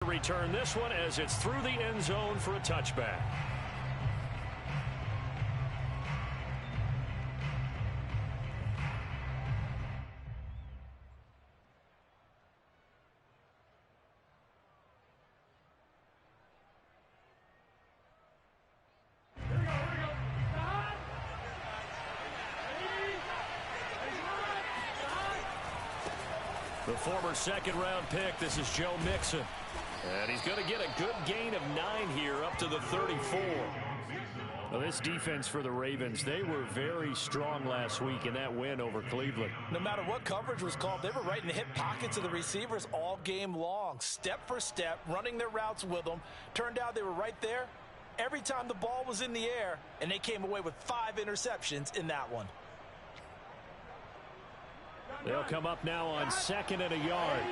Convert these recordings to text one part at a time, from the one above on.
return this one as it's through the end zone for a touchback. The former second-round pick, this is Joe Mixon. And he's going to get a good gain of 9 here up to the 34. Well, this defense for the Ravens, they were very strong last week in that win over Cleveland. No matter what coverage was called, they were right in the hip pockets of the receivers all game long. Step for step, running their routes with them. Turned out they were right there every time the ball was in the air, and they came away with 5 interceptions in that one. They'll come up now on 2nd and a yard.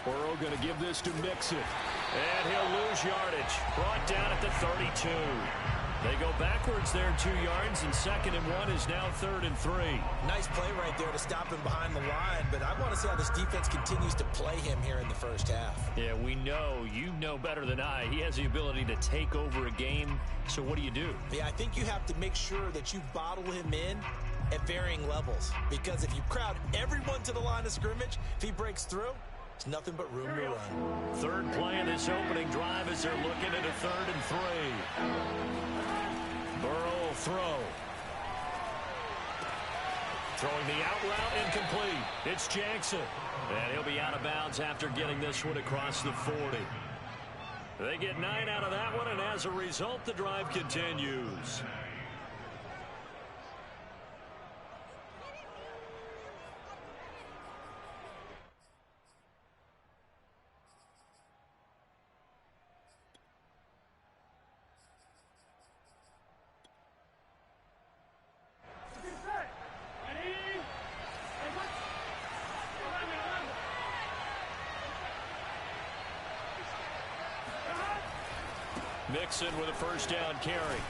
Burrow going to give this to Mixon. And he'll lose yardage. Brought down at the 32. They go backwards there 2 yards, and 2nd and 1 is now 3rd and 3. Nice play right there to stop him behind the line, but I want to see how this defense continues to play him here in the first half. Yeah, we know, you know better than I, he has the ability to take over a game. So what do you do? Yeah, I think you have to make sure that you bottle him in at varying levels, because if you crowd everyone to the line of scrimmage, if he breaks through, it's nothing but room to run. Third play of this opening drive as they're looking at a 3rd and 3. Burrow will throw. Throwing the out route incomplete. It's Jackson. And he'll be out of bounds after getting this one across the 40. They get 9 out of that one, and as a result, the drive continues. Mixon with a first down carry.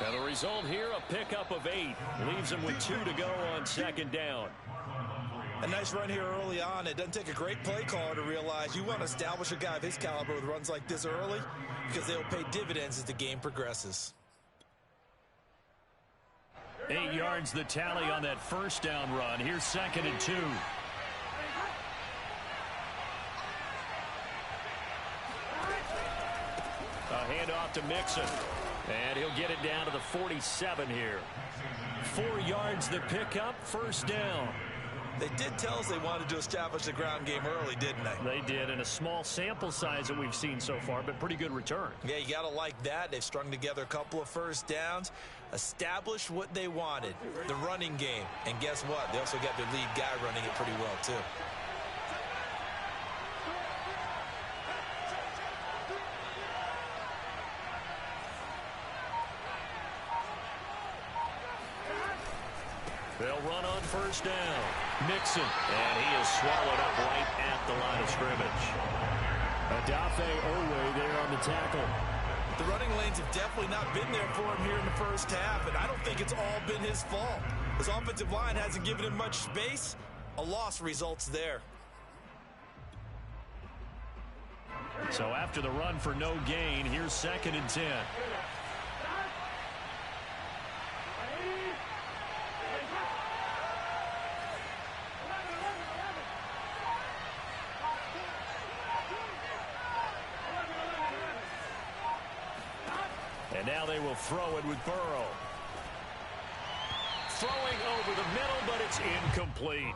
And the result here, a pickup of 8. Leaves him with 2 to go on 2nd down. A nice run here early on. It doesn't take a great play caller to realize you want to establish a guy of his caliber with runs like this early, because they'll pay dividends as the game progresses. 8 yards the tally on that first down run. Here's 2nd and 2. A handoff to Mixon. And he'll get it down to the 47 here. 4 yards the pickup, first down. They did tell us they wanted to establish the ground game early, didn't they? They did, in a small sample size that we've seen so far, but pretty good return. Yeah, you got to like that. They've strung together a couple of first downs, established what they wanted, the running game. And guess what? They also got their lead guy running it pretty well, too. They'll run on first down. Mixon. And he is swallowed up right at the line of scrimmage. Adafe Owe there on the tackle. The running lanes have definitely not been there for him here in the first half, and I don't think it's all been his fault. His offensive line hasn't given him much space. A loss results there. So after the run for no gain, here's 2nd and 10. And now they will throw it with Burrow. Throwing over the middle, but it's incomplete.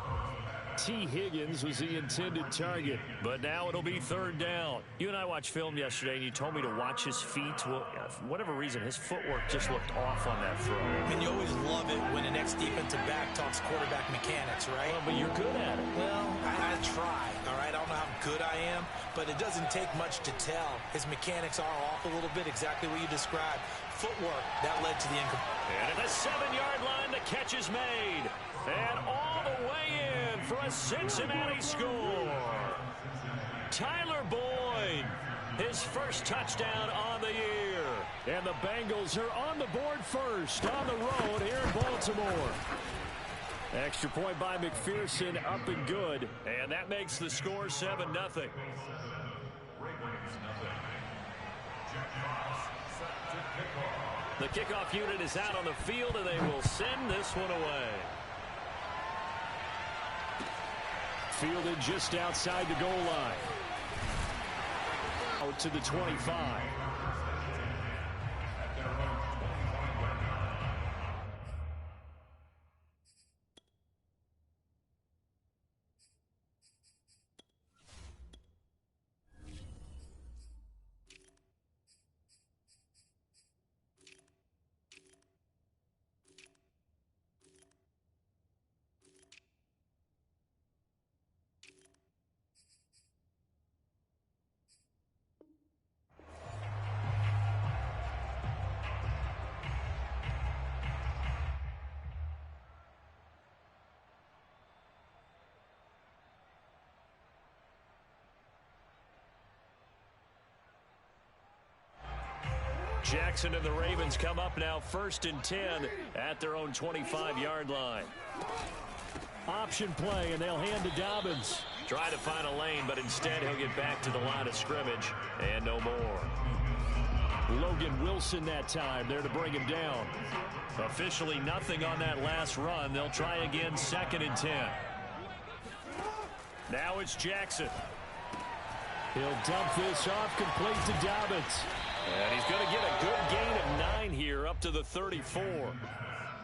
T. Higgins was the intended target, but now it'll be 3rd down. You and I watched film yesterday, and you told me to watch his feet. Well, for whatever reason, his footwork just looked off on that throw. I mean, you always love it when an ex-defensive back talks quarterback mechanics, right? Well, but you're good at it. Well, I try, all right? I don't know how good I am, but it doesn't take much to tell. His mechanics are off a little bit, exactly what you described. Footwork, that led to the incomplete. And at the 7-yard line, the catch is made. And all the way in for a Cincinnati score. Tyler Boyd, his first touchdown on the year. And the Bengals are on the board first on the road here in Baltimore. Extra point by McPherson, up and good. And that makes the score 7-0. The kickoff unit is out on the field, and they will send this one away. Fielded just outside the goal line. Out to the 25. Jackson and the Ravens come up now 1st and 10 at their own 25-yard line. Option play, and they'll hand to Dobbins. Try to find a lane, but instead he'll get back to the line of scrimmage and no more. Logan Wilson that time there to bring him down. Officially nothing on that last run. They'll try again 2nd and 10. Now it's Jackson. He'll dump this off complete to Dobbins. And he's going to get a good gain of 9 here up to the 34.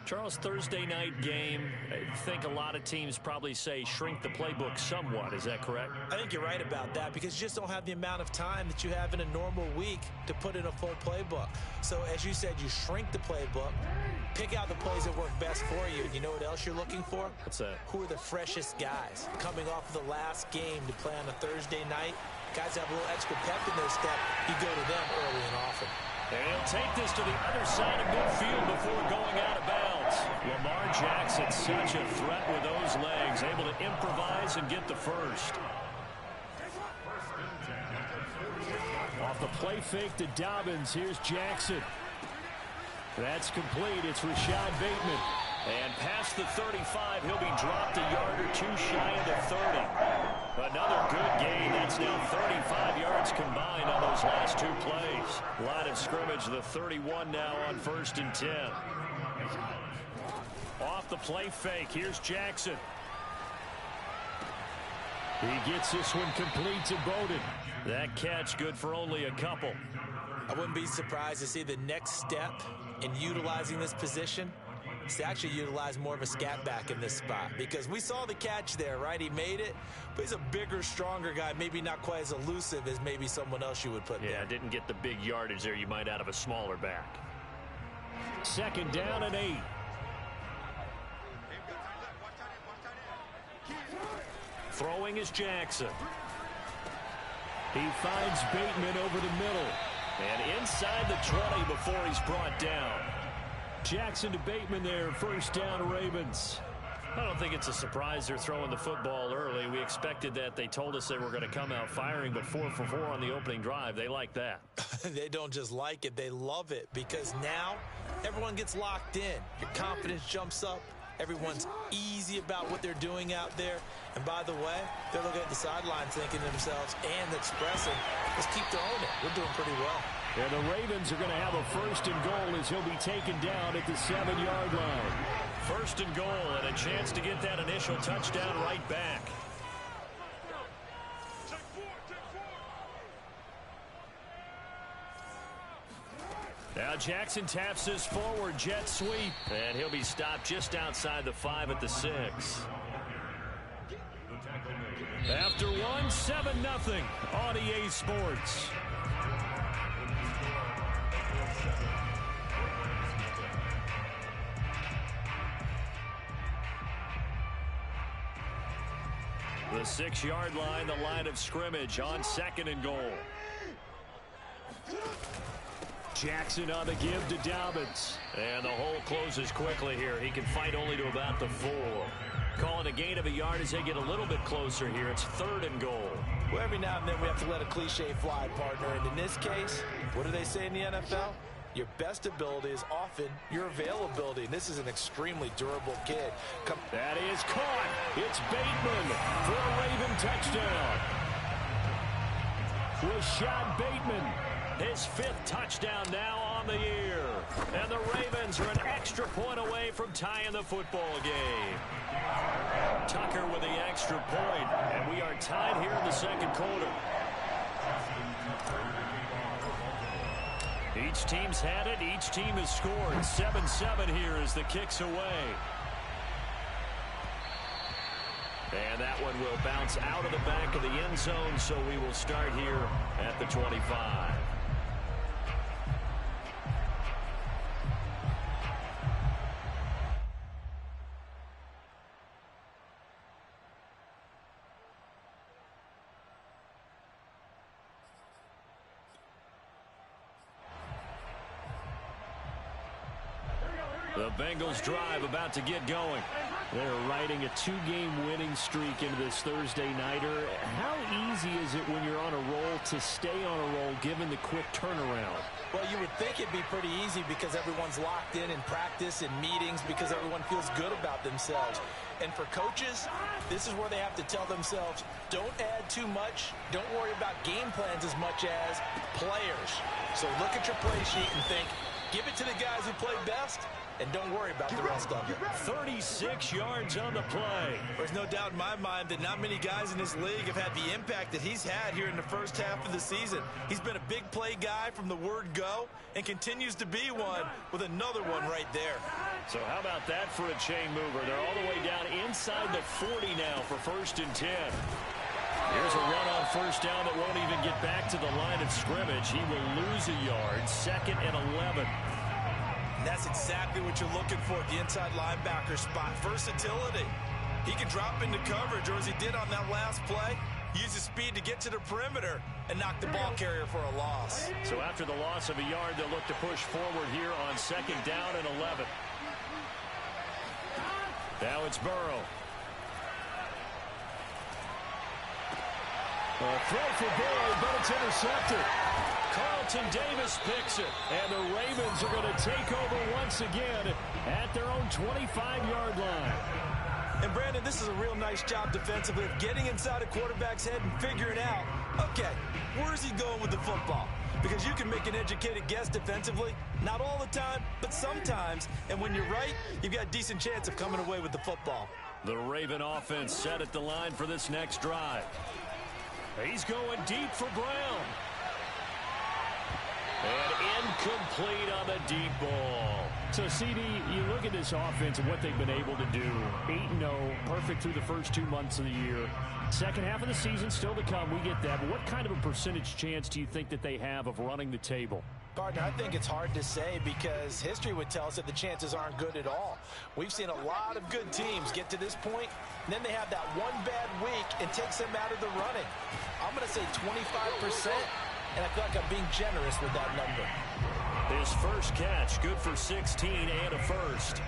Charles, Thursday night game, I think a lot of teams probably say shrink the playbook somewhat. Is that correct? I think you're right about that because you just don't have the amount of time that you have in a normal week to put in a full playbook. So as you said, you shrink the playbook, pick out the plays that work best for you. And you know what else you're looking for? What's that? Who are the freshest guys coming off of the last game to play on a Thursday night? Guys have a little extra pep in their step. You go to them early and often. And he'll take this to the other side of midfield before going out of bounds. Lamar Jackson, such a threat with those legs, able to improvise and get the first. Off the play fake to Dobbins, here's Jackson. That's complete. It's Rashad Bateman. And past the 35, he'll be dropped a yard or two shy of the 30. Another good gain. That's now 35 yards combined on those last two plays. Line of scrimmage, the 31 now on 1st and 10. Off the play fake, here's Jackson. He gets this one complete to Bowden. That catch good for only a couple. I wouldn't be surprised to see the next step in utilizing this position is to actually utilize more of a scat back in this spot, because we saw the catch there, right? He made it, but he's a bigger, stronger guy, maybe not quite as elusive as maybe someone else you would put there. Yeah, didn't get the big yardage there you might out of a smaller back. 2nd down and 8. Throwing is Jackson. He finds Bateman over the middle. And inside the 20 before he's brought down. Jackson to Bateman there, 1st down Ravens. I don't think it's a surprise they're throwing the football early. We expected that. They told us they were going to come out firing, but 4 for 4 on the opening drive. They like that. They don't just like it, they love it, because now everyone gets locked in. Your confidence jumps up. Everyone's easy about what they're doing out there. And by the way, they're looking at the sidelines thinking to themselves and expressing, let's keep throwing it. We're doing pretty well. And the Ravens are going to have a 1st and goal as he'll be taken down at the 7-yard line. 1st and goal and a chance to get that initial touchdown right back. Now Jackson taps his forward jet sweep, and he'll be stopped just outside the 5 at the 6. After 7-0 on EA Sports. The 6-yard line, the line of scrimmage on 2nd and goal. Jackson on the give to Dobbins. And the hole closes quickly here. He can fight only to about the 4. Calling a gain of a yard as they get a little bit closer here. It's 3rd and goal. Well, every now and then we have to let a cliche fly, partner. And in this case, what do they say in the NFL? Your best ability is often your availability. And this is an extremely durable kid. That is caught. It's Bateman for a Raven touchdown. Rashad Bateman, his 5th touchdown now on the year. And the Ravens are an extra point away from tying the football game. Tucker with the extra point, and we are tied here in the second quarter. Each team's had it. Each team has scored. 7-7 here as the kick's away. And that one will bounce out of the back of the end zone, so we will start here at the 25. The Bengals drive about to get going. They're riding a 2-game winning streak into this Thursday nighter. How easy is it when you're on a roll to stay on a roll given the quick turnaround? Well, you would think it'd be pretty easy because everyone's locked in practice and meetings because everyone feels good about themselves. And for coaches, this is where they have to tell themselves, don't add too much. Don't worry about game plans as much as players. So look at your play sheet and think, give it to the guys who play best, and don't worry about the rest of it. 36 yards on the play. There's no doubt in my mind that not many guys in this league have had the impact that he's had here in the first half of the season. He's been a big play guy from the word go and continues to be one with another one right there. So how about that for a chain mover? They're all the way down inside the 40 now for 1st and 10. Here's a run on 1st down that won't even get back to the line of scrimmage. He will lose a yard. 2nd and 11. That's exactly what you're looking for at the inside linebacker spot. Versatility. He can drop into coverage, or as he did on that last play, use his speed to get to the perimeter and knock the ball carrier for a loss. So after the loss of a yard, they'll look to push forward here on 2nd down and 11. Now it's Burrow. A throw for Burrow, but it's intercepted. Carlton Davis picks it, and the Ravens are going to take over once again at their own 25-yard line. And Brandon, this is a real nice job defensively of getting inside a quarterback's head and figuring out, okay, where's he going with the football? Because you can make an educated guess defensively, not all the time, but sometimes. And when you're right, you've got a decent chance of coming away with the football. The Raven offense set at the line for this next drive. He's going deep for Brown. And incomplete on the deep ball. So, CD, you look at this offense and what they've been able to do. 8-0, perfect through the first 2 months of the year. Second half of the season still to come, we get that. But what kind of a percentage chance do you think that they have of running the table? Partner, I think it's hard to say because history would tell us that the chances aren't good at all. We've seen a lot of good teams get to this point, and then they have that one bad week and takes them out of the running. I'm going to say 25%. And I feel like I'm being generous with that number. His first catch, good for 16 and a first.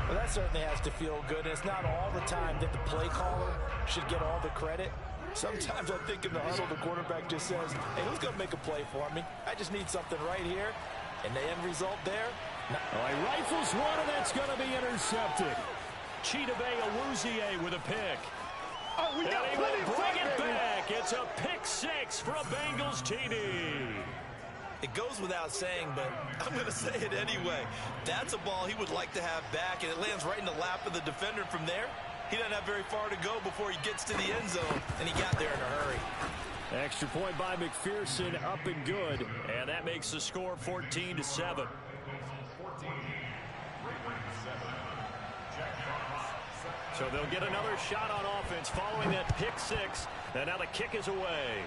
Well, that certainly has to feel good. And it's not all the time that the play caller should get all the credit. Sometimes I think in the huddle, the quarterback just says, hey, who's going to make a play for me? I just need something right here. And the end result there? Oh, he rifles one, and that's going to be intercepted. Chidobe Awuzie with a pick. Oh, we got and he will bring it back. It's a pick 6 for a Bengals TD. It goes without saying, but I'm going to say it anyway. That's a ball he would like to have back, and it lands right in the lap of the defender from there. He doesn't have very far to go before he gets to the end zone, and he got there in a hurry. Extra point by McPherson, up and good, and that makes the score 14-7. So they'll get another shot on offense following that pick 6. And now the kick is away.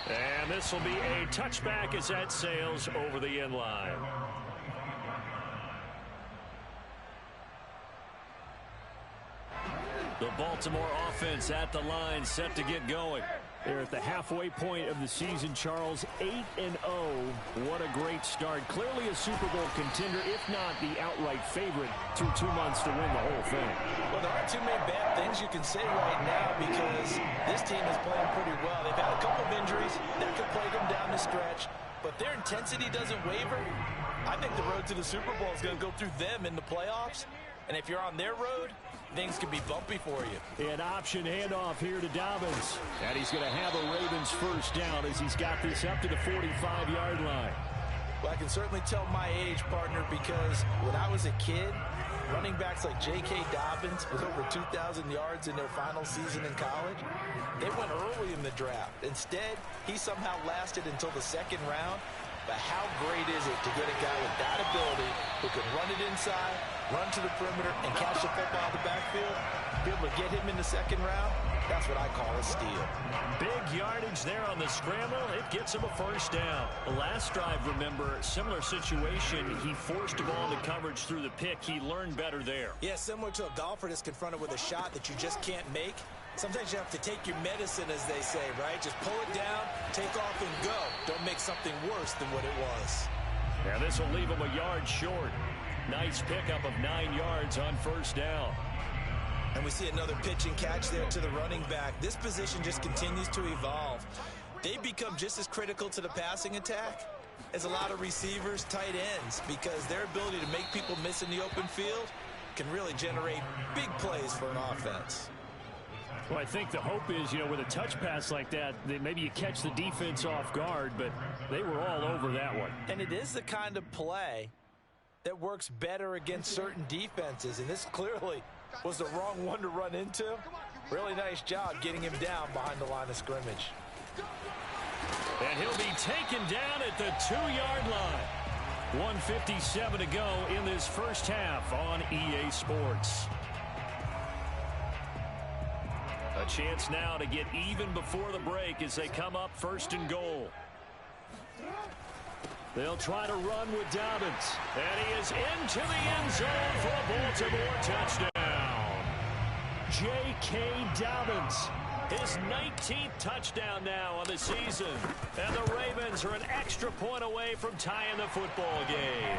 And this will be a touchback as that sails over the end line. The Baltimore offense at the line, set to get going. They're at the halfway point of the season, Charles. 8-0. What a great start. Clearly a Super Bowl contender, if not the outright favorite, through 2 months to win the whole thing. Well, there aren't too many bad things you can say right now because this team is playing pretty well. They've had a couple of injuries that could plague them down the stretch. but their intensity doesn't waver. I think the road to the Super Bowl is going to go through them in the playoffs. And if you're on their road, things can be bumpy for you. An option handoff here to Dobbins. And he's going to have a Ravens first down as he's got this up to the 45-yard line. Well, I can certainly tell my age, partner, because when I was a kid, running backs like J.K. Dobbins with over 2,000 yards in their final season in college, they went early in the draft. Instead, he somehow lasted until the second round. But how great is it to get a guy with that ability who can run it inside, run to the perimeter, and catch the football in the backfield? Be able to get him in the second round, that's what I call a steal. Big yardage there on the scramble. It gets him a first down. The last drive, remember, similar situation. He forced a ball into coverage through the pick. He learned better there. Yeah, similar to a golfer that's confronted with a shot that you just can't make. Sometimes you have to take your medicine, as they say, right? Just pull it down, take off, and go. Don't make something worse than what it was. Now this will leave him a yard short. Nice pickup of 9 yards on first down. And we see another pitch and catch there to the running back. This position just continues to evolve. They become just as critical to the passing attack as a lot of receivers, tight ends, because their ability to make people miss in the open field can really generate big plays for an offense. Well, I think the hope is, with a touch pass like that maybe you catch the defense off guard, but they were all over that one. And it is the kind of play that works better against certain defenses, and this clearly was the wrong one to run into. Really nice job getting him down behind the line of scrimmage. And he'll be taken down at the 2-yard line. 1:57 to go in this first half on EA Sports. A chance now to get even before the break as they come up first and goal. They'll try to run with Dobbins. And he is into the end zone for a Baltimore touchdown. J.K. Dobbins, his 19th touchdown now on the season. And the Ravens are an extra point away from tying the football game.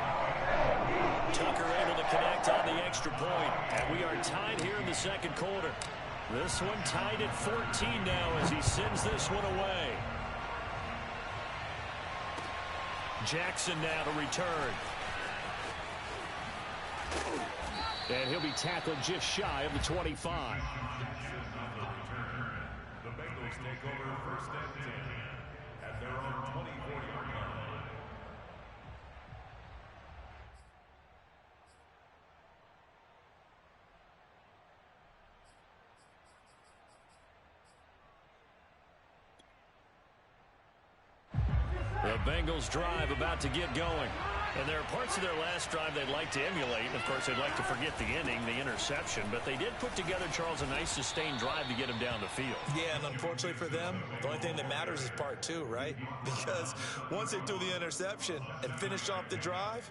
Tucker able to connect on the extra point. And we are tied here in the second quarter. This one tied at 14 now as he sends this one away. Jackson now to return. And he'll be tackled just shy of the 25. The Bengals take over first and 10 at their own 24-yard line. The Bengals drive about to get going. And there are parts of their last drive they'd like to emulate. And of course, they'd like to forget the ending, the interception. But they did put together, Charles, a nice sustained drive to get him down the field. Yeah, and unfortunately for them, the only thing that matters is part two, right? Because once they threw the interception and finished off the drive,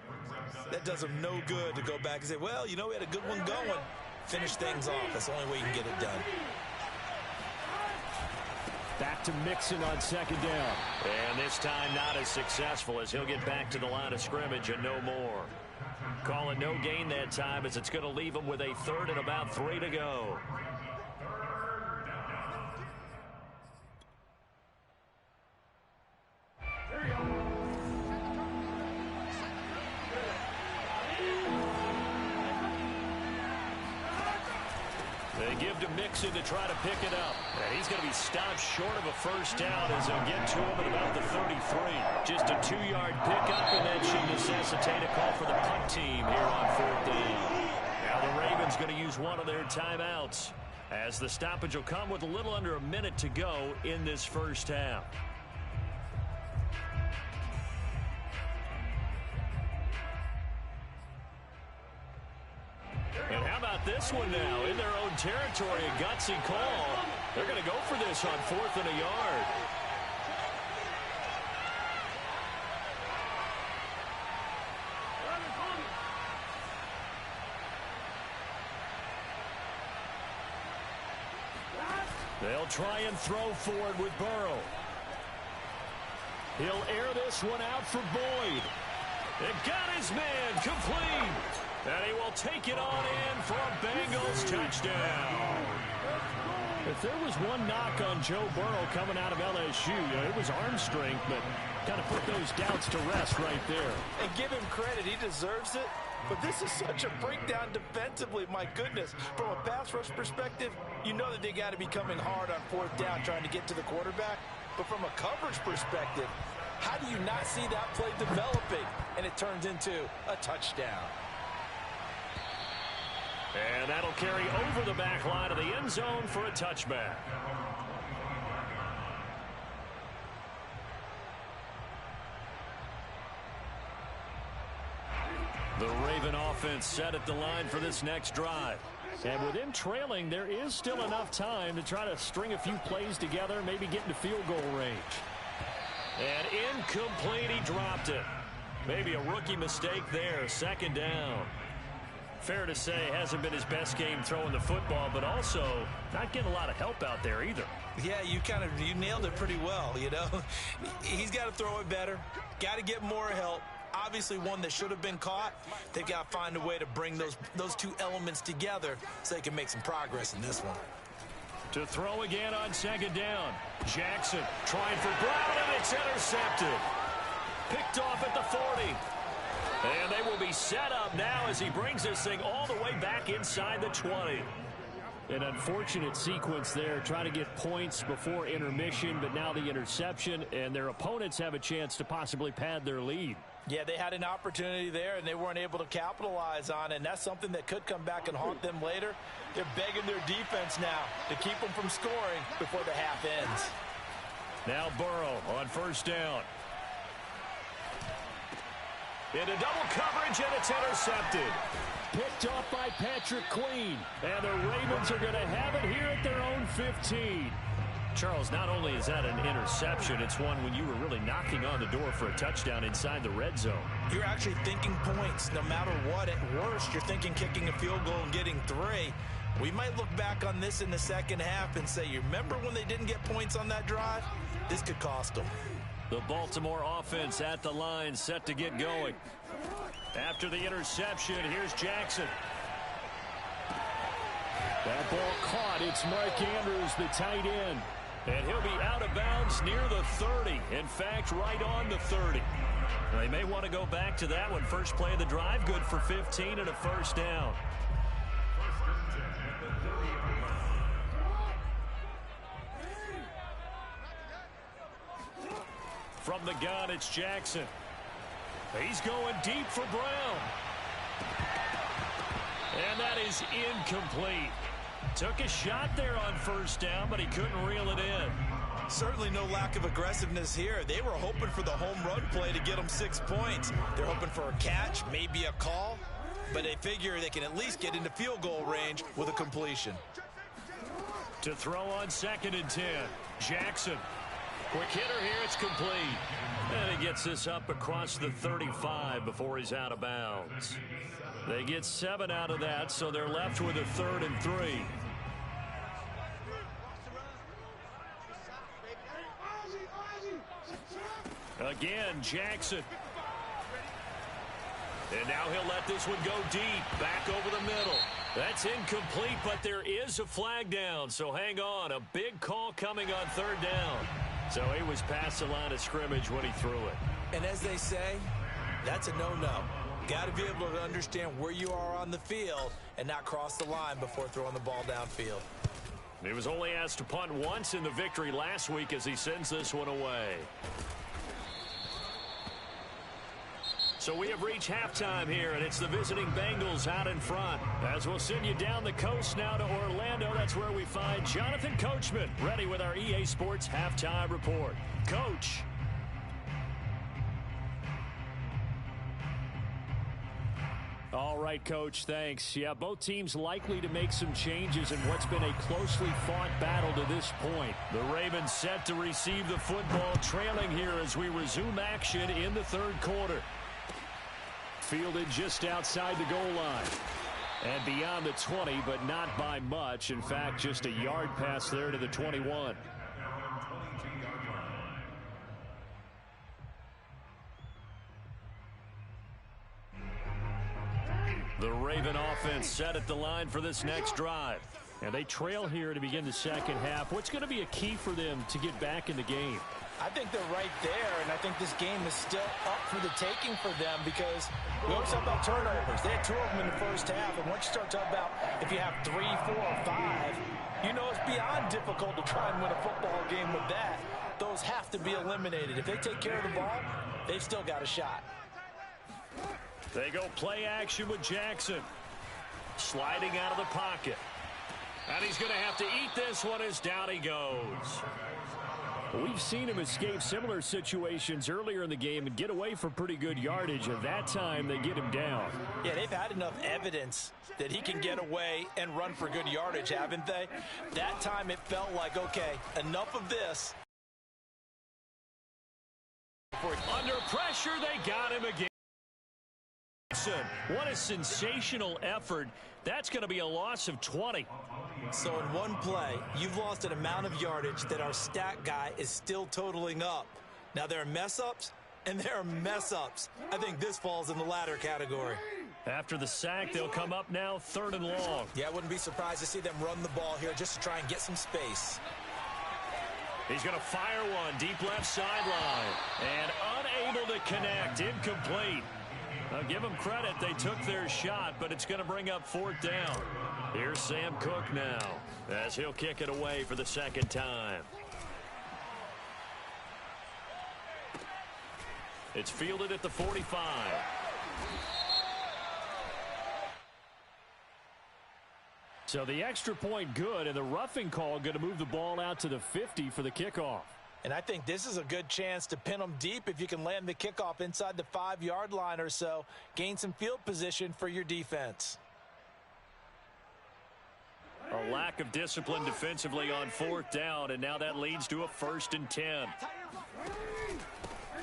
that does them no good to go back and say, well, we had a good one going. Finish things off. That's the only way you can get it done. Back to Mixon on second down. And this time not as successful as he'll get back to the line of scrimmage and no more. Call it no gain that time as it's going to leave him with a third and about 3 to go. They give to Mixon to try to pick it up. And he's going to be stopped short of a first down as they'll get to him at about the 33. Just a 2-yard pickup, and that should necessitate a call for the punt team here on 4th down. Now the Ravens going to use one of their timeouts as the stoppage will come with a little under a minute to go in this first half. And how about this one now? In their own territory, a gutsy call. They're going to go for this on 4th and a yard. They'll try and throw forward with Burrow. He'll air this one out for Boyd. It got his man complete. And he will take it on in for a Bengals touchdown. If there was one knock on Joe Burrow coming out of LSU, it was arm strength, but Kind of put those doubts to rest right there. And give him credit. He deserves it. But this is such a breakdown defensively. My goodness. From a pass rush perspective, you know that they got to be coming hard on fourth down trying to get to the quarterback. But from a coverage perspective, how do you not see that play developing? And it turns into a touchdown. And that'll carry over the back line of the end zone for a touchback. The Raven offense set at the line for this next drive. And with them trailing, there is still enough time to try to string a few plays together, maybe get into field goal range. And incomplete, he dropped it. Maybe a rookie mistake there, second down. Fair to say, hasn't been his best game throwing the football, but also not getting a lot of help out there either. Yeah, you nailed it pretty well, you know. He's got to throw it better, got to get more help. Obviously one that should have been caught. They've got to find a way to bring those two elements together so they can make some progress in this one. To throw again on second down. Jackson trying for Brown, and it's intercepted. Picked off at the 40. And they will be set up now as he brings this thing all the way back inside the 20. An unfortunate sequence there, trying to get points before intermission, but now the interception, and their opponents have a chance to possibly pad their lead. Yeah, they had an opportunity there, and they weren't able to capitalize on it, and that's something that could come back and haunt them later. They're begging their defense now to keep them from scoring before the half ends. Now Burrow on first down. Into double coverage, and it's intercepted. Picked off by Patrick Queen. And the Ravens are going to have it here at their own 15. Charles, not only is that an interception, it's one when you were really knocking on the door for a touchdown inside the red zone. You're actually thinking points. No matter what, at worst, you're thinking kicking a field goal and getting 3. We might look back on this in the second half and say, you remember when they didn't get points on that drive? This could cost them. The Baltimore offense at the line, set to get going. After the interception, here's Jackson. That ball caught. It's Mark Andrews, the tight end. And he'll be out of bounds near the 30. In fact, right on the 30. They may want to go back to that one. First play of the drive, good for 15 and a first down. From the gun, it's Jackson. He's going deep for Brown. And that is incomplete. Took a shot there on first down, but he couldn't reel it in. Certainly no lack of aggressiveness here. They were hoping for the home run play to get them 6 points. They're hoping for a catch, maybe a call, but they figure they can at least get into field goal range with a completion. To throw on second and 10, Jackson. Quick hitter here, it's complete. And he gets this up across the 35 before he's out of bounds. They get 7 out of that, so they're left with a 3rd and 3. Again, Jackson. And now he'll let this one go deep, back over the middle. That's incomplete, but there is a flag down, so hang on. A big call coming on 3rd down. So he was past the line of scrimmage when he threw it. And as they say, that's a no-no. Got to be able to understand where you are on the field and not cross the line before throwing the ball downfield. He was only asked to punt once in the victory last week as he sends this one away. So we have reached halftime here, and it's the visiting Bengals out in front. As we'll send you down the coast now to Orlando, that's where we find Jonathan Coachman, ready with our EA Sports Halftime Report. Coach. All right, Coach, thanks. Yeah, both teams likely to make some changes in what's been a closely fought battle to this point. The Ravens set to receive the football, trailing here as we resume action in the 3rd quarter. Fielded just outside the goal line. And beyond the 20, but not by much. In fact, just a yard pass there to the 21. The Raven offense set at the line for this next drive. And they trail here to begin the second half. What's going to be a key for them to get back in the game? I think they're right there, and I think this game is still up for the taking for them because we always talk about turnovers. They had 2 of them in the first half, and once you start talking about if you have 3, 4, or 5, you know it's beyond difficult to try and win a football game with that. Those have to be eliminated. If they take care of the ball, they've still got a shot. They go play action with Jackson. Sliding out of the pocket. And he's going to have to eat this one as down he goes. We've seen him escape similar situations earlier in the game and get away for pretty good yardage. And that time, they get him down. Yeah, they've had enough evidence that he can get away and run for good yardage, haven't they? That time it felt like, okay, enough of this. Under pressure, they got him again. What a sensational effort. That's going to be a loss of 20. So in one play, you've lost an amount of yardage that our stat guy is still totaling up. Now, there are mess-ups, and there are mess-ups. I think this falls in the latter category. After the sack, they'll come up now 3rd and long. Yeah, I wouldn't be surprised to see them run the ball here just to try and get some space. He's going to fire one deep left sideline. And unable to connect. Incomplete. I'll give them credit. They took their shot, but it's going to bring up 4th down. Here's Sam Cook now as he'll kick it away for the 2nd time. It's fielded at the 45. So the extra point good, and the roughing call going to move the ball out to the 50 for the kickoff. And I think this is a good chance to pin them deep if you can land the kickoff inside the 5-yard line or so. Gain some field position for your defense. A lack of discipline defensively on 4th down, and now that leads to a 1st and 10.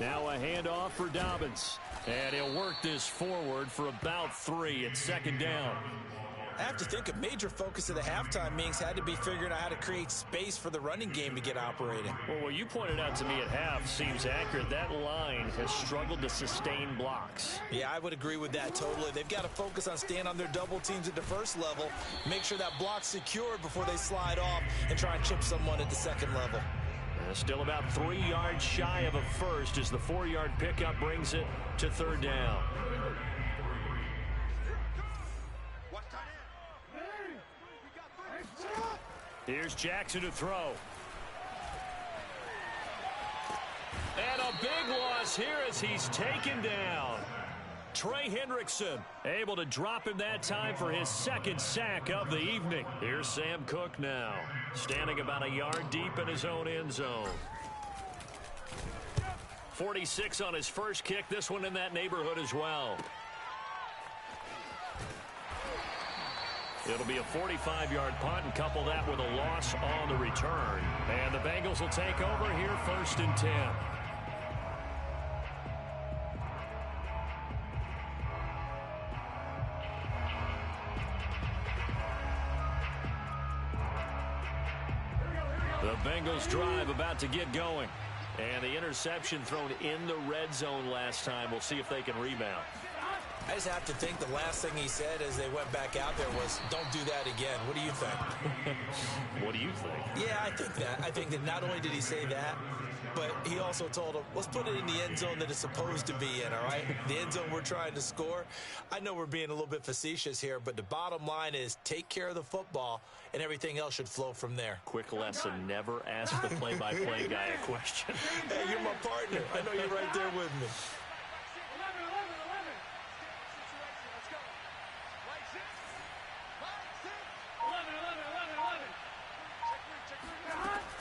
Now a handoff for Dobbins. And he'll work this forward for about 3 at 2nd down. I have to think a major focus of the halftime meetings had to be figuring out how to create space for the running game to get operating. Well, what you pointed out to me at half seems accurate. That line has struggled to sustain blocks. Yeah, I would agree with that totally. They've got to focus on staying on their double teams at the first level, make sure that block's secured before they slide off and try and chip someone at the 2nd level. Still about 3 yards shy of a first as the 4-yard pickup brings it to 3rd down. Here's Jackson to throw. And a big loss here as he's taken down. Trey Hendrickson able to drop him that time for his 2nd sack of the evening. Here's Sam Cook now, standing about a yard deep in his own end zone. 46 on his first kick, this one in that neighborhood as well. It'll be a 45-yard punt and couple that with a loss on the return. And the Bengals will take over here 1st and 10. The Bengals drive about to get going. And the interception thrown in the red zone last time. We'll see if they can rebound. I just have to think the last thing he said as they went back out there was, don't do that again. What do you think? What do you think? Yeah, I think that. I think that not only did he say that, but he also told him, let's put it in the end zone that it's supposed to be in, all right? The end zone we're trying to score. I know we're being a little bit facetious here, but the bottom line is take care of the football, and everything else should flow from there. Quick lesson, never ask the play-by-play guy a question. Hey, you're my partner. I know you're right there with me.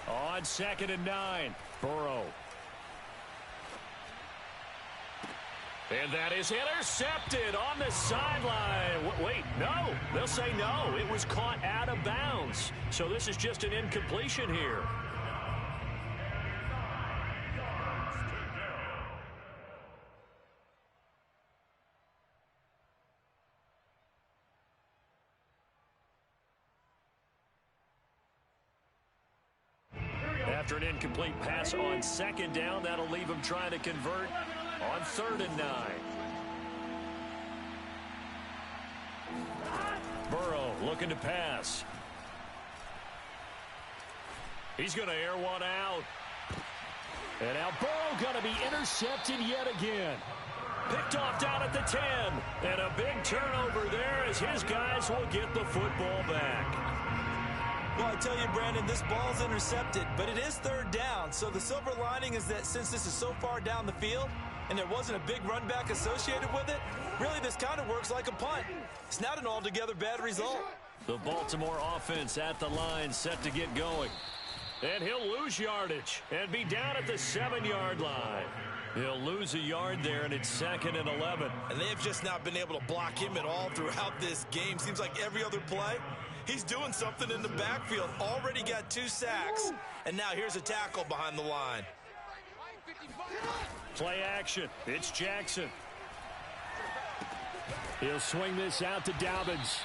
On 2nd and 9, Burrow. And that is intercepted on the sideline. Wait, no. They'll say no. It was caught out of bounds. So this is just an incompletion here. After an incomplete pass on 2nd down, that'll leave him trying to convert on 3rd and 9. Burrow looking to pass. He's going to air one out. And now Burrow going to be intercepted yet again. Picked off down at the 10. And a big turnover there as his guys will get the football back. Well, I tell you, Brandon, this ball's intercepted, but it is third down. So the silver lining is that since this is so far down the field and there wasn't a big run back associated with it, really this kind of works like a punt. It's not an altogether bad result. The Baltimore offense at the line set to get going. And he'll lose yardage and be down at the 7-yard line. He'll lose a yard there, and it's 2nd and 11. And they've just not been able to block him at all throughout this game. Seems like every other play, he's doing something in the backfield. Already got 2 sacks, and now here's a tackle behind the line. Play action. It's Jackson. He'll swing this out to Dobbins.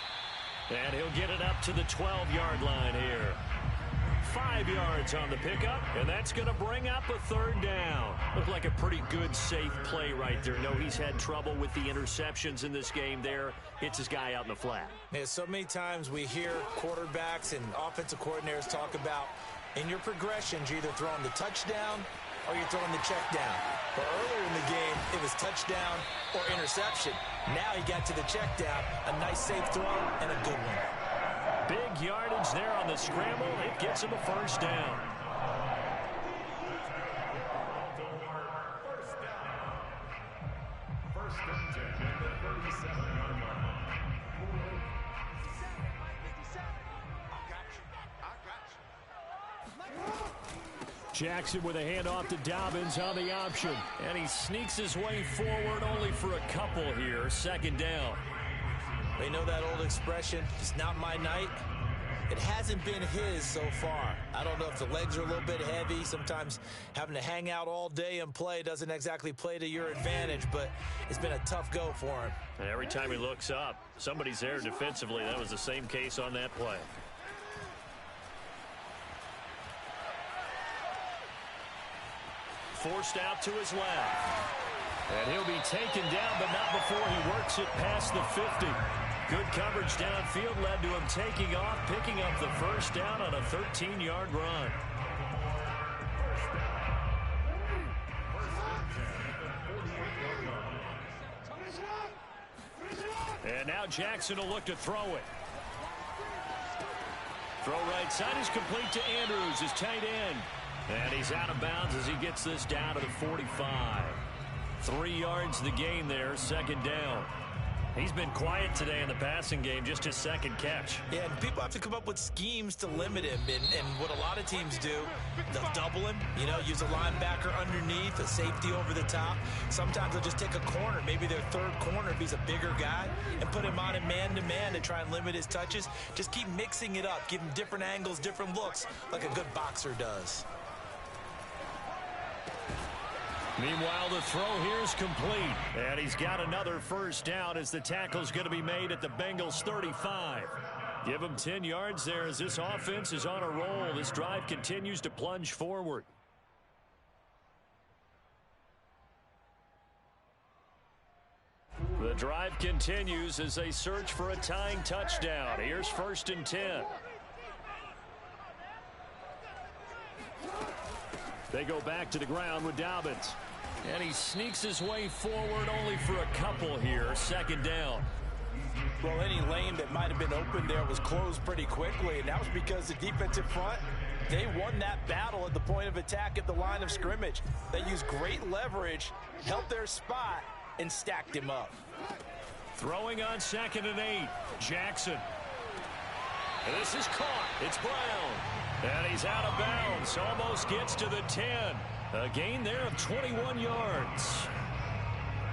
And he'll get it up to the 12-yard line here. 5 yards on the pickup, and that's going to bring up a 3rd down. Looked like a pretty good, safe play right there. No, he's had trouble with the interceptions in this game there. Hits his guy out in the flat. Yeah, so many times we hear quarterbacks and offensive coordinators talk about in your progressions, you're either throwing the touchdown or you're throwing the check down. But earlier in the game, it was touchdown or interception. Now he got to the check down, a nice safe throw and a good one. Big yardage there on the scramble. It gets him a 1st down. First and 10 at the 37-yard line. Jackson with a handoff to Dobbins on the option. And he sneaks his way forward only for a couple here. 2nd down. They know that old expression, it's not my night. It hasn't been his so far. I don't know if the legs are a little bit heavy. Sometimes having to hang out all day and play doesn't exactly play to your advantage, but it's been a tough go for him. And every time he looks up, somebody's there defensively. That was the same case on that play. Forced out to his left. And he'll be taken down, but not before he works it past the 50. Good coverage downfield led to him taking off, picking up the 1st down on a 13-yard run. And now Jackson will look to throw it. Throw right side is complete to Andrews, his tight end. And he's out of bounds as he gets this down to the 45. 3 yards the gain there, 2nd down. He's been quiet today in the passing game, just his 2nd catch. Yeah, and people have to come up with schemes to limit him. And what a lot of teams do, they'll double him, use a linebacker underneath, a safety over the top. Sometimes they'll just take a corner, maybe their 3rd corner if he's a bigger guy, and put him on a man-to-man to try and limit his touches. Just keep mixing it up, give him different angles, different looks, like a good boxer does. Meanwhile, the throw here is complete. And he's got another 1st down as the tackle's going to be made at the Bengals 35. Give him 10 yards there as this offense is on a roll. This drive continues to plunge forward. The drive continues as they search for a tying touchdown. Here's 1st and 10. They go back to the ground with Dobbins. And he sneaks his way forward only for a couple here. 2nd down. Well, any lane that might have been open there was closed pretty quickly, and that was because the defensive front, they won that battle at the point of attack at the line of scrimmage. They used great leverage, held their spot, and stacked him up. Throwing on 2nd and 8. Jackson. And this is caught. It's Brown. And he's out of bounds. Almost gets to the 10. A gain there of 21 yards.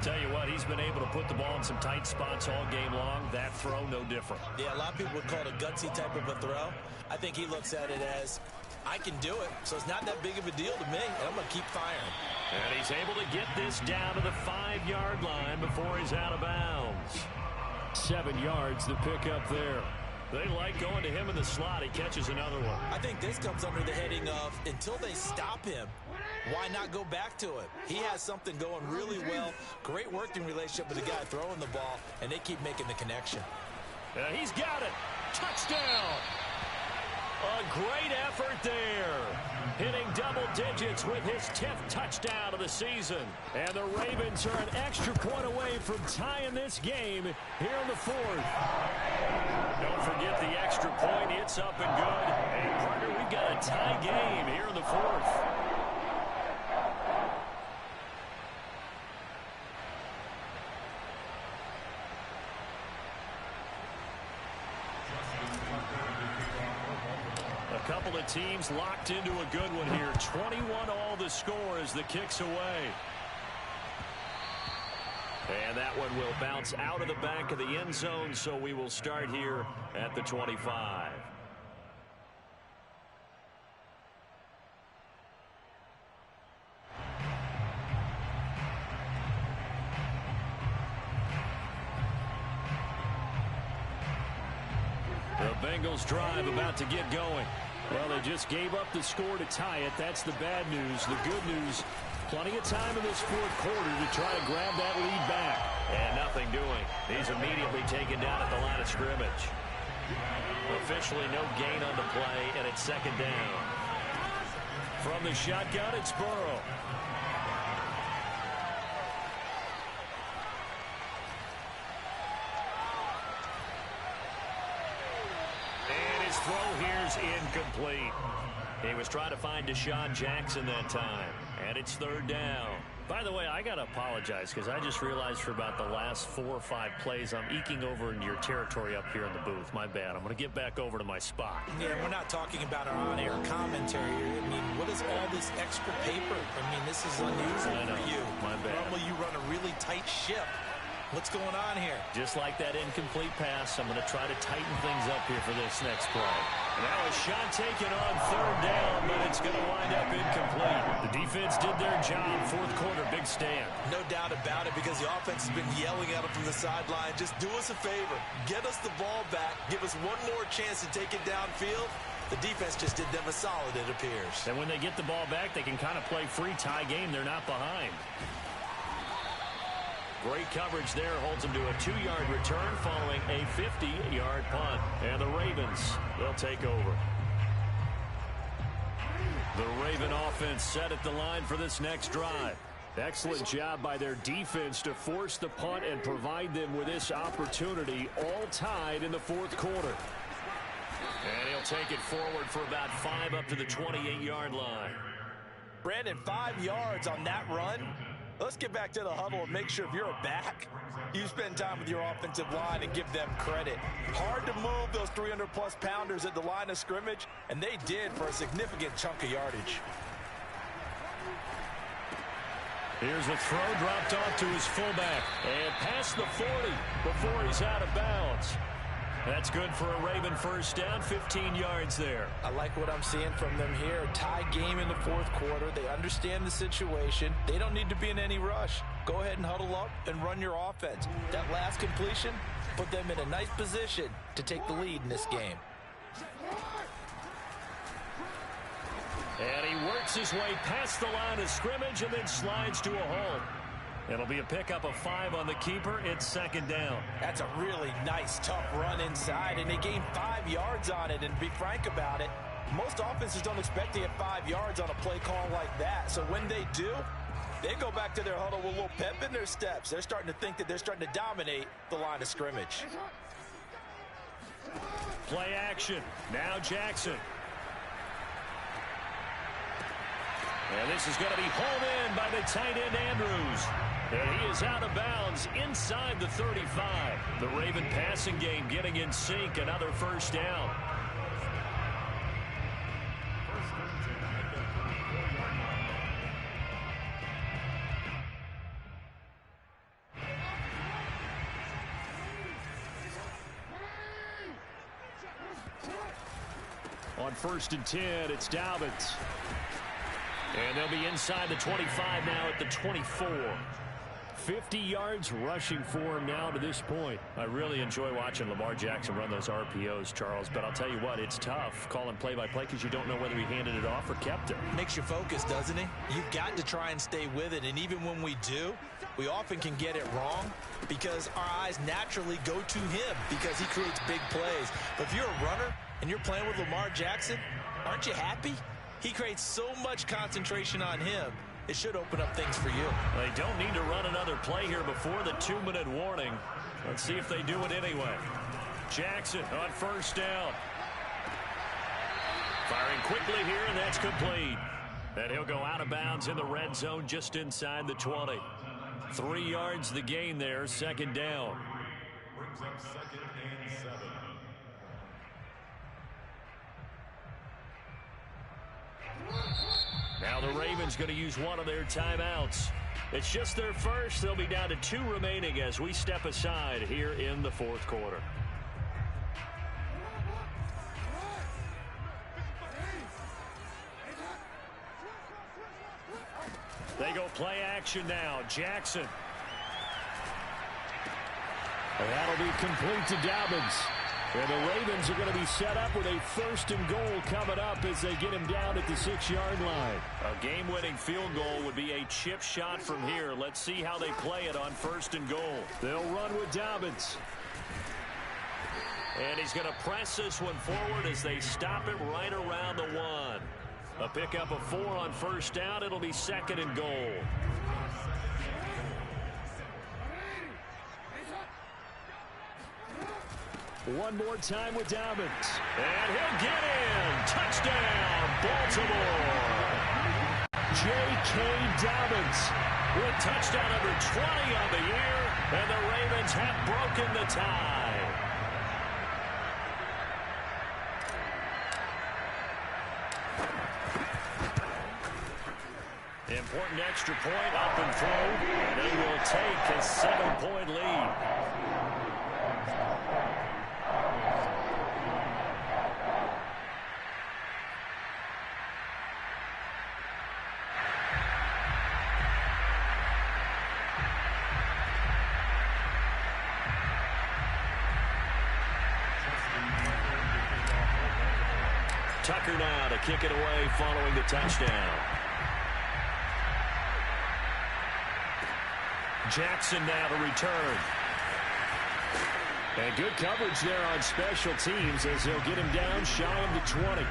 Tell you what, he's been able to put the ball in some tight spots all game long. That throw, no different. Yeah, a lot of people would call it a gutsy type of a throw. I think he looks at it as, I can do it, so it's not that big of a deal to me, and I'm going to keep firing. And he's able to get this down to the 5-yard line before he's out of bounds. 7 yards to pick up there. They like going to him in the slot. He catches another one. I think this comes under the heading of, until they stop him, why not go back to it? He has something going really well. Great working relationship with the guy throwing the ball, and they keep making the connection. He's got it. Touchdown. a great effort there. Hitting double digits with his 10th touchdown of the season. And the Ravens are an extra point away from tying this game here in the 4th. Don't forget the extra point. It's up and good. And, partner, we've got a tie game here in the 4th. A couple of teams locked into a good one here. 21-all the score as the kick's away. And that one will bounce out of the back of the end zone, so we will start here at the 25. The Bengals drive about to get going. Well, they just gave up the score to tie it. That's the bad news. The good news, plenty of time in this 4th quarter to try to grab that lead back. And nothing doing. He's immediately taken down at the line of scrimmage. Officially no gain on the play, and it's 2nd down. From the shotgun, it's Burrow. Throw here's incomplete. He was trying to find Deshaun Jackson that time, and it's 3rd down. By the way, I got to apologize because I just realized for about the last 4 or 5 plays I'm eking over into your territory up here in the booth. My bad. I'm going to get back over to my spot. Yeah, we're not talking about our on-air commentary. I mean, what is all this extra paper? I mean, this is unusual for you. My bad. Normally you run a really tight ship. What's going on here? Just like that incomplete pass, I'm going to try to tighten things up here for this next play. Now a shot taken on 3rd down, but it's going to wind up incomplete. The defense did their job. 4th quarter, big stand. No doubt about it, because the offense has been yelling at them from the sideline. Just do us a favor. Get us the ball back. Give us one more chance to take it downfield. The defense just did them a solid, it appears. And when they get the ball back, they can kind of play free tie game. They're not behind. Great coverage there, holds him to a 2-yard return following a 50-yard punt. And the Ravens, they'll take over. The Raven offense set at the line for this next drive. Excellent job by their defense to force the punt and provide them with this opportunity, all tied in the 4th quarter. And he'll take it forward for about 5 up to the 28-yard line. Brandon, 5 yards on that run. Let's get back to the huddle and make sure if you're a back, you spend time with your offensive line and give them credit. Hard to move those 300-plus pounders at the line of scrimmage, and they did for a significant chunk of yardage. Here's a throw dropped off to his fullback and past the 40 before he's out of bounds. That's good for a Raven first down, 15 yards there. I like what I'm seeing from them here. Tie game in the 4th quarter. They understand the situation. They don't need to be in any rush. Go ahead and huddle up and run your offense. That last completion put them in a nice position to take the lead in this game. And he works his way past the line of scrimmage and then slides to a hole. It'll be a pickup of 5 on the keeper. It's 2nd down. That's a really nice, tough run inside, and they gained 5 yards on it. And to be frank about it, most offenses don't expect to get 5 yards on a play call like that. So when they do, they go back to their huddle with a little pep in their steps. They're starting to think that they're starting to dominate the line of scrimmage. Play action. Now Jackson. And this is going to be hauled in by the tight end Andrews. And he is out of bounds inside the 35. The Raven passing game getting in sync. Another first down. On 1st and 10, it's Dobbins. And they'll be inside the 25 now at the 24. 50 yards rushing for him now to this point. I really enjoy watching Lamar Jackson run those RPOs, Charles, but I'll tell you what, it's tough calling play-by-play because you don't know whether he handed it off or kept it. Makes you focus, doesn't it? You've got to try and stay with it, and even when we do, we often can get it wrong because our eyes naturally go to him because he creates big plays. But if you're a runner, and you're playing with Lamar Jackson, aren't you happy? He creates so much concentration on him. It should open up things for you. They don't need to run another play here before the 2-minute warning. Let's see if they do it anyway. Jackson on first down. Firing quickly here, and that's complete. And he'll go out of bounds in the red zone just inside the 20. 3 yards the gain there, second down. Brings up 2nd and 7. Now the Ravens going to use one of their timeouts. It's just their first. They'll be down to 2 remaining as we step aside here in the fourth quarter. They go play action now. Jackson. And that'll be complete to Dobbins. And the Ravens are going to be set up with a 1st and goal coming up as they get him down at the 6-yard line. A game-winning field goal would be a chip shot from here. Let's see how they play it on 1st and goal. They'll run with Dobbins. And he's going to press this one forward as they stop it right around the 1. A pickup of 4 on first down. It'll be 2nd and goal. One more time with Dobbins. And he'll get in. Touchdown, Baltimore. J.K. Dobbins with touchdown number 20 on the year. And the Ravens have broken the tie. Important extra point up and through. And they will take a 7-point lead. Tucker now to kick it away following the touchdown. Jackson now to return. And good coverage there on special teams as they'll get him down shy of the 20.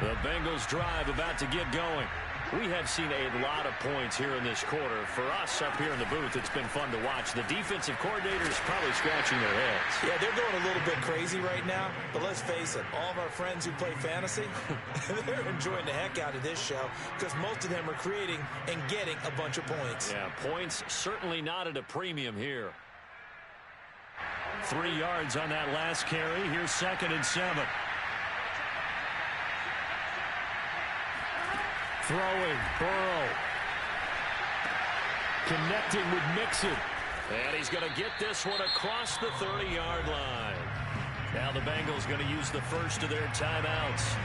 The Bengals drive about to get going. We have seen a lot of points here in this quarter. For us up here in the booth, it's been fun to watch. The defensive coordinators probably scratching their heads. Yeah, they're going a little bit crazy right now. But let's face it, all of our friends who play fantasy, they're enjoying the heck out of this show because most of them are creating and getting a bunch of points. Yeah, points certainly not at a premium here. 3 yards on that last carry. Here's 2nd and 7. Throwing, Burrow. Connecting with Mixon. And he's going to get this one across the 30-yard line. Now the Bengals going to use the first of their timeouts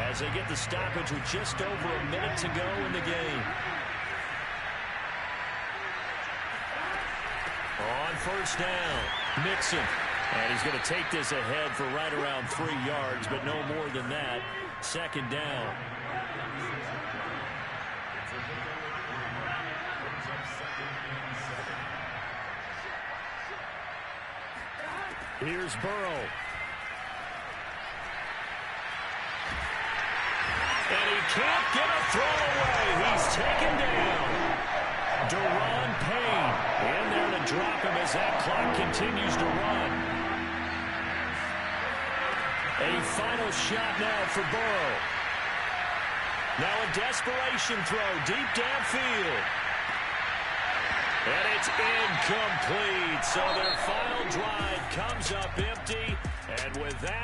as they get the stoppage with just over a minute to go in the game. On first down, Mixon. And he's going to take this ahead for right around 3 yards, but no more than that. 2nd down. Here's Burrow. And he can't get a throw away. He's taken down. Deron Payne in there to drop him as that clock continues to run. A final shot now for Burrow. Now a desperation throw deep downfield. And it's incomplete. So their final drive comes up empty. And with that,